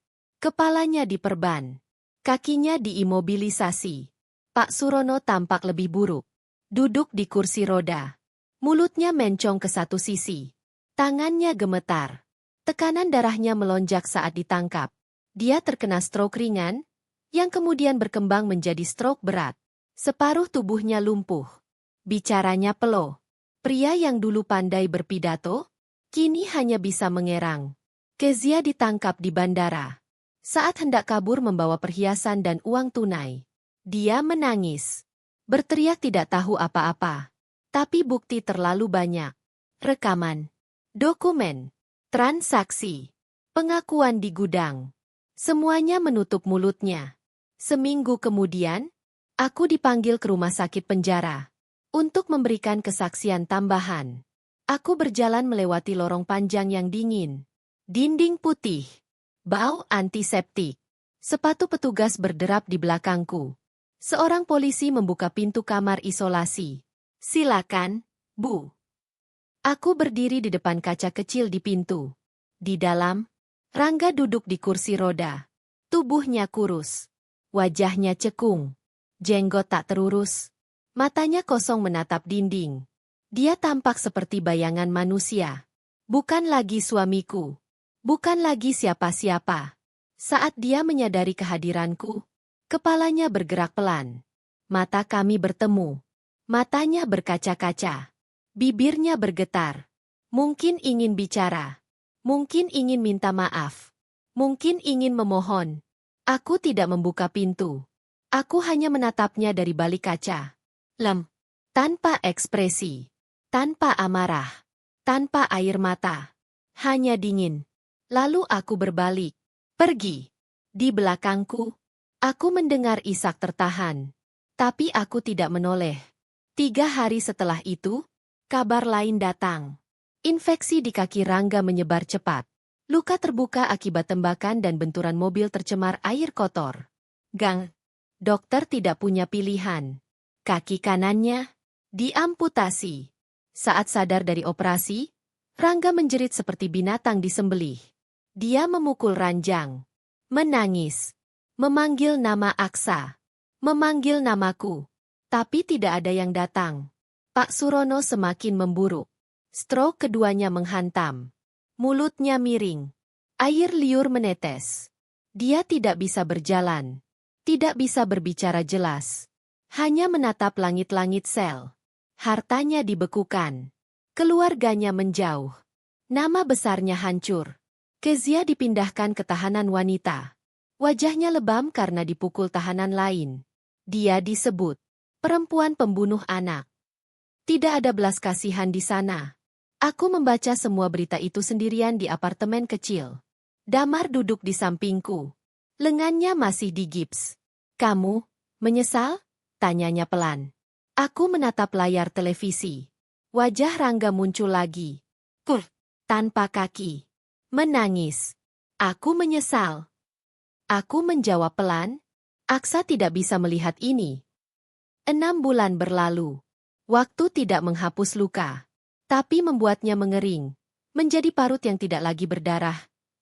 Kepalanya diperban. Kakinya diimobilisasi. Pak Surono tampak lebih buruk. Duduk di kursi roda. Mulutnya mencong ke satu sisi. Tangannya gemetar. Tekanan darahnya melonjak saat ditangkap. Dia terkena stroke ringan, yang kemudian berkembang menjadi stroke berat. Separuh tubuhnya lumpuh. Bicaranya peloh. Pria yang dulu pandai berpidato, kini hanya bisa mengerang. Kezia ditangkap di bandara. Saat hendak kabur membawa perhiasan dan uang tunai. Dia menangis. Berteriak tidak tahu apa-apa. Tapi bukti terlalu banyak. Rekaman. Dokumen. Transaksi. Pengakuan di gudang. Semuanya menutup mulutnya. Seminggu kemudian, aku dipanggil ke rumah sakit penjara untuk memberikan kesaksian tambahan. Aku berjalan melewati lorong panjang yang dingin. Dinding putih. Bau antiseptik. Sepatu petugas berderap di belakangku. Seorang polisi membuka pintu kamar isolasi. Silakan, Bu. Aku berdiri di depan kaca kecil di pintu. Di dalam, Rangga duduk di kursi roda. Tubuhnya kurus. Wajahnya cekung. Jenggot tak terurus. Matanya kosong menatap dinding. Dia tampak seperti bayangan manusia. Bukan lagi suamiku. Bukan lagi siapa-siapa. Saat dia menyadari kehadiranku, kepalanya bergerak pelan. Mata kami bertemu. Matanya berkaca-kaca. Bibirnya bergetar. Mungkin ingin bicara. Mungkin ingin minta maaf. Mungkin ingin memohon. Aku tidak membuka pintu. Aku hanya menatapnya dari balik kaca. Lem. Tanpa ekspresi. Tanpa amarah. Tanpa air mata. Hanya dingin. Lalu aku berbalik. Pergi. Di belakangku, aku mendengar isak tertahan. Tapi aku tidak menoleh. 3 hari setelah itu, kabar lain datang. Infeksi di kaki Rangga menyebar cepat. Luka terbuka akibat tembakan dan benturan mobil tercemar air kotor. Gang. Dokter tidak punya pilihan. Kaki kanannya diamputasi. Saat sadar dari operasi, Rangga menjerit seperti binatang disembelih. Dia memukul ranjang. Menangis. Memanggil nama Aksa. Memanggil namaku. Tapi tidak ada yang datang. Pak Surono semakin memburuk. Stroke keduanya menghantam. Mulutnya miring. Air liur menetes. Dia tidak bisa berjalan. Tidak bisa berbicara jelas. Hanya menatap langit-langit sel. Hartanya dibekukan. Keluarganya menjauh. Nama besarnya hancur. Kezia dipindahkan ke tahanan wanita. Wajahnya lebam karena dipukul tahanan lain. Dia disebut perempuan pembunuh anak. Tidak ada belas kasihan di sana. Aku membaca semua berita itu sendirian di apartemen kecil. Damar duduk di sampingku. Lengannya masih digips. Kamu menyesal? Tanyanya pelan. Aku menatap layar televisi. Wajah Rangga muncul lagi. Tanpa kaki. Menangis. Aku menyesal. Aku menjawab pelan. Aksa tidak bisa melihat ini. 6 bulan berlalu. Waktu tidak menghapus luka. Tapi membuatnya mengering. Menjadi parut yang tidak lagi berdarah.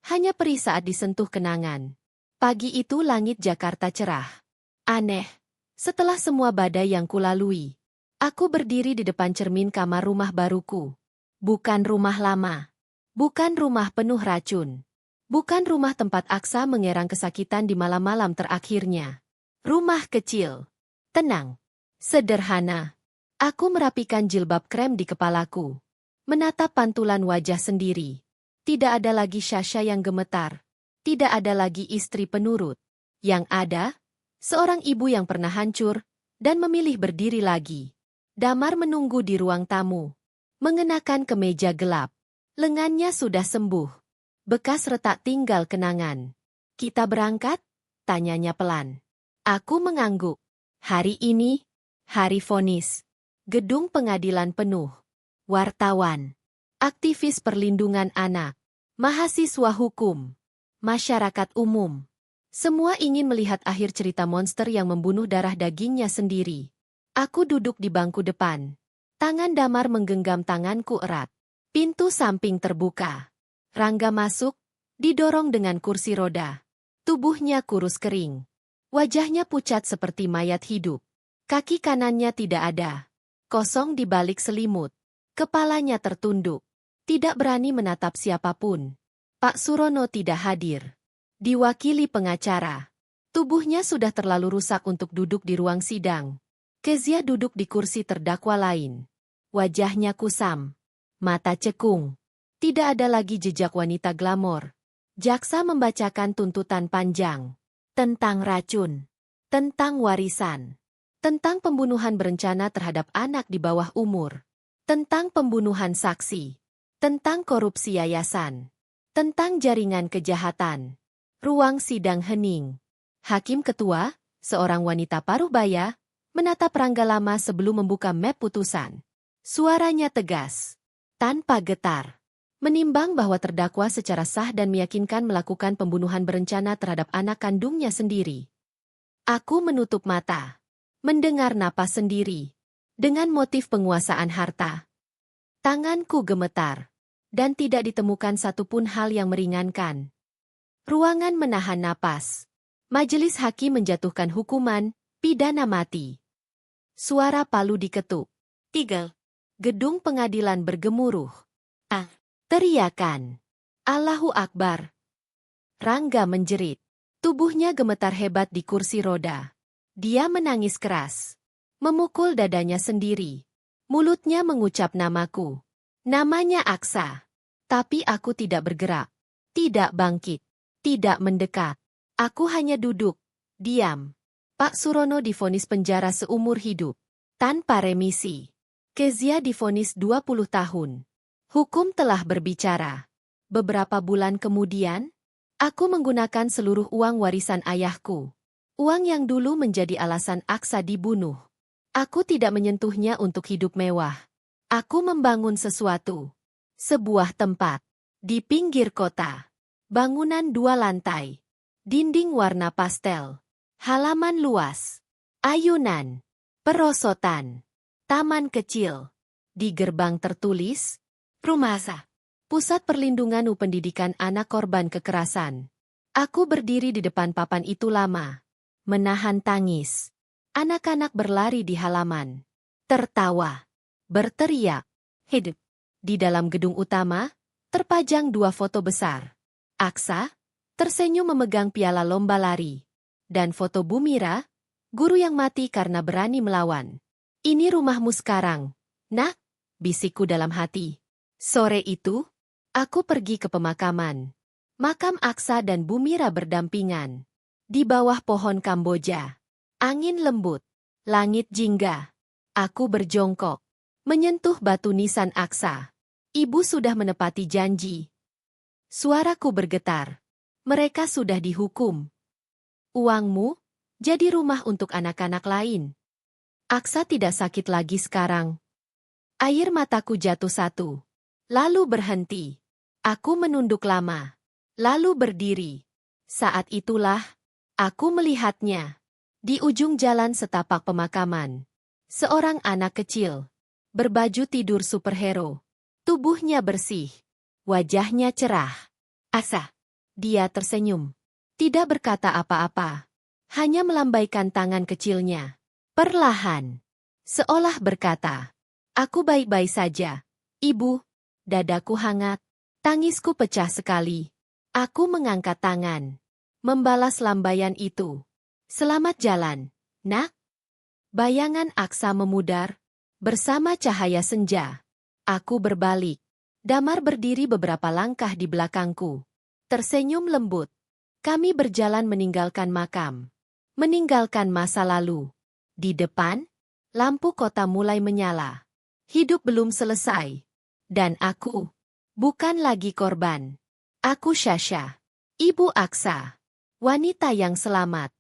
Hanya perih saat disentuh kenangan. Pagi itu langit Jakarta cerah. Aneh. Setelah semua badai yang kulalui. Aku berdiri di depan cermin kamar rumah baruku. Bukan rumah lama. Bukan rumah penuh racun. Bukan rumah tempat Aksa mengerang kesakitan di malam-malam terakhirnya. Rumah kecil. Tenang. Sederhana. Aku merapikan jilbab krem di kepalaku. Menatap pantulan wajah sendiri. Tidak ada lagi Shasha yang gemetar. Tidak ada lagi istri penurut. Yang ada, Seorang ibu yang pernah hancur dan memilih berdiri lagi. Damar menunggu di ruang tamu. Mengenakan kemeja gelap. Lengannya sudah sembuh. Bekas retak tinggal kenangan. Kita berangkat? Tanyanya pelan. Aku mengangguk. Hari ini, hari vonis. Gedung pengadilan penuh. Wartawan. Aktivis perlindungan anak. Mahasiswa hukum. Masyarakat umum. Semua ingin melihat akhir cerita monster yang membunuh darah dagingnya sendiri. Aku duduk di bangku depan. Tangan Damar menggenggam tanganku erat. Pintu samping terbuka. Rangga masuk, didorong dengan kursi roda. Tubuhnya kurus kering. Wajahnya pucat seperti mayat hidup. Kaki kanannya tidak ada. Kosong di balik selimut. Kepalanya tertunduk. Tidak berani menatap siapapun. Pak Surono tidak hadir. Diwakili pengacara. Tubuhnya sudah terlalu rusak untuk duduk di ruang sidang. Kezia duduk di kursi terdakwa lain. Wajahnya kusam. Mata cekung. Tidak ada lagi jejak wanita glamor. Jaksa membacakan tuntutan panjang. Tentang racun. Tentang warisan. Tentang pembunuhan berencana terhadap anak di bawah umur. Tentang pembunuhan saksi. Tentang korupsi yayasan. Tentang jaringan kejahatan. Ruang sidang hening. Hakim ketua, seorang wanita paruh baya, menatap Rangga lama sebelum membuka map putusan. Suaranya tegas, tanpa getar. Menimbang bahwa terdakwa secara sah dan meyakinkan melakukan pembunuhan berencana terhadap anak kandungnya sendiri. Aku menutup mata. Mendengar napas sendiri. Dengan motif penguasaan harta. Tanganku gemetar. Dan tidak ditemukan satupun hal yang meringankan. Ruangan menahan napas. Majelis hakim menjatuhkan hukuman, pidana mati. Suara palu diketuk. 3. Gedung pengadilan bergemuruh. Teriakan. Allahu Akbar. Rangga menjerit. Tubuhnya gemetar hebat di kursi roda. Dia menangis keras. Memukul dadanya sendiri. Mulutnya mengucap namaku. Namanya Aksa. Tapi aku tidak bergerak. Tidak bangkit. Tidak mendekat. Aku hanya duduk, diam. Pak Surono divonis penjara seumur hidup. Tanpa remisi. Kezia divonis 20 tahun. Hukum telah berbicara. Beberapa bulan kemudian, aku menggunakan seluruh uang warisan ayahku. Uang yang dulu menjadi alasan Aksa dibunuh. Aku tidak menyentuhnya untuk hidup mewah. Aku membangun sesuatu. Sebuah tempat. Di pinggir kota. Bangunan 2 lantai. Dinding warna pastel. Halaman luas. Ayunan. Perosotan. Taman kecil. Di gerbang tertulis, Rumasa. Pusat Perlindungan Pendidikan Anak Korban Kekerasan. Aku berdiri di depan papan itu lama. Menahan tangis. Anak-anak berlari di halaman. Tertawa. Berteriak. Hidup. Di dalam gedung utama, terpajang 2 foto besar. Aksa, tersenyum memegang piala lomba lari. Dan foto Bumira, guru yang mati karena berani melawan. Ini rumahmu sekarang, nak, bisikku dalam hati. Sore itu, aku pergi ke pemakaman. Makam Aksa dan Bumira berdampingan. Di bawah pohon Kamboja. Angin lembut. Langit jingga. Aku berjongkok. Menyentuh batu nisan Aksa. Ibu sudah menepati janji. Suaraku bergetar. Mereka sudah dihukum. Uangmu, jadi rumah untuk anak-anak lain. Aksa tidak sakit lagi sekarang. Air mataku jatuh satu. Lalu berhenti. Aku menunduk lama. Lalu berdiri. Saat itulah, aku melihatnya. Di ujung jalan setapak pemakaman. Seorang anak kecil. Berbaju tidur superhero. Tubuhnya bersih. Wajahnya cerah. Asa. Dia tersenyum. Tidak berkata apa-apa. Hanya melambaikan tangan kecilnya. Perlahan. Seolah berkata, aku baik-baik saja. Ibu. Dadaku hangat. Tangisku pecah sekali. Aku mengangkat tangan. Membalas lambaian itu. Selamat jalan, nak. Bayangan Aksa memudar. Bersama cahaya senja. Aku berbalik. Damar berdiri beberapa langkah di belakangku. Tersenyum lembut. Kami berjalan meninggalkan makam. Meninggalkan masa lalu. Di depan, lampu kota mulai menyala. Hidup belum selesai. Dan aku bukan lagi korban. Aku Sasha, ibu Aksa, wanita yang selamat.